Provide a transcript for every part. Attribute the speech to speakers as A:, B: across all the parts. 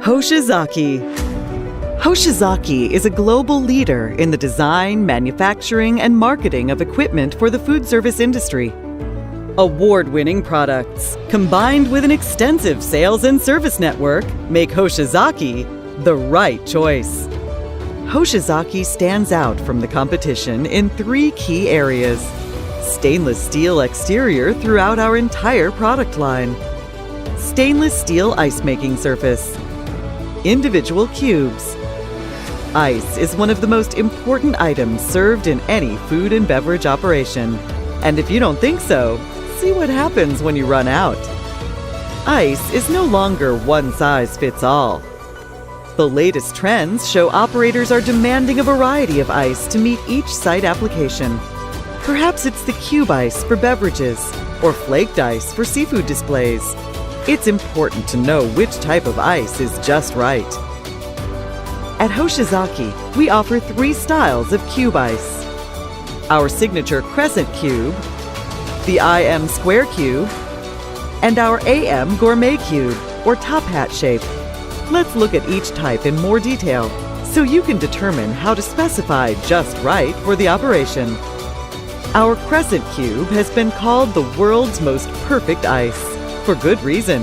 A: Hoshizaki. Hoshizaki is a global leader in the design, manufacturing, and marketing of equipment for the food service industry. Award-winning products, combined with an extensive sales and service network, make Hoshizaki the right choice. Hoshizaki stands out from the competition in 3 key areas: stainless steel exterior throughout our entire product line, stainless steel ice-making surface, individual cubes. Ice is one of the most important items served in any food and beverage operation. And if you don't think so, see what happens when you run out. Ice is no longer one size fits all. The latest trends show operators are demanding a variety of ice to meet each site application. Perhaps it's the cube ice for beverages or flaked ice for seafood displays. It's important to know which type of ice is just right. At Hoshizaki, we offer 3 styles of cube ice: our signature Crescent Cube, the IM Square Cube, and our AM Gourmet Cube, or top hat shape. Let's look at each type in more detail so you can determine how to specify just right for the operation. Our Crescent Cube has been called the world's most perfect ice, for good reason.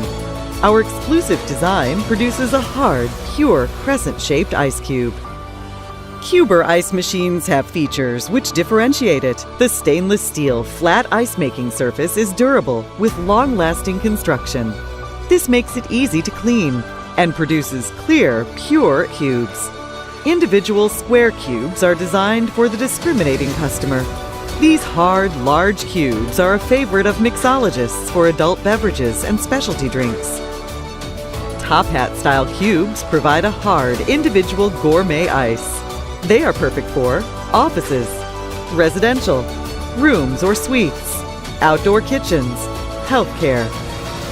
A: Our exclusive design produces a hard, pure crescent-shaped ice cube. Cuber ice machines have features which differentiate it. The stainless steel flat ice-making surface is durable with long-lasting construction. This makes it easy to clean and produces clear, pure cubes. Individual square cubes are designed for the discriminating customer. These hard, large cubes are a favorite of mixologists for adult beverages and specialty drinks. Top hat-style cubes provide a hard, individual gourmet ice. They are perfect for offices, residential, rooms or suites, outdoor kitchens, healthcare.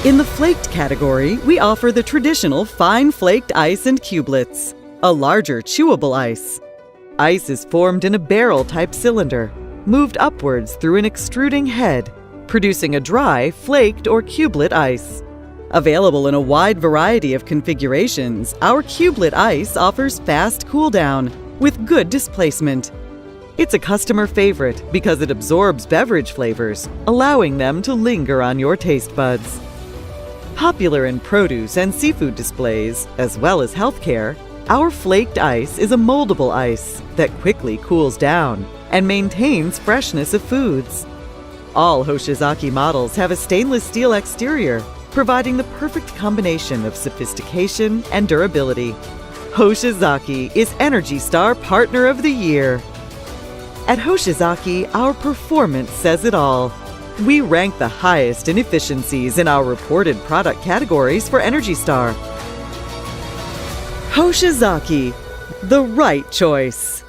A: In the flaked category, we offer the traditional fine flaked ice and cubelets, a larger chewable ice. Ice is formed in a barrel-type cylinder, moved upwards through an extruding head, producing a dry, flaked or cubelet ice. Available in a wide variety of configurations, our cubelet ice offers fast cool-down with good displacement. It's a customer favorite because it absorbs beverage flavors, allowing them to linger on your taste buds. Popular in produce and seafood displays, as well as healthcare, our flaked ice is a moldable ice that quickly cools down and maintains freshness of foods. All Hoshizaki models have a stainless steel exterior, providing the perfect combination of sophistication and durability. Hoshizaki is Energy Star Partner of the Year. At Hoshizaki, our performance says it all. We rank the highest in efficiencies in our reported product categories for Energy Star. Hoshizaki, the right choice.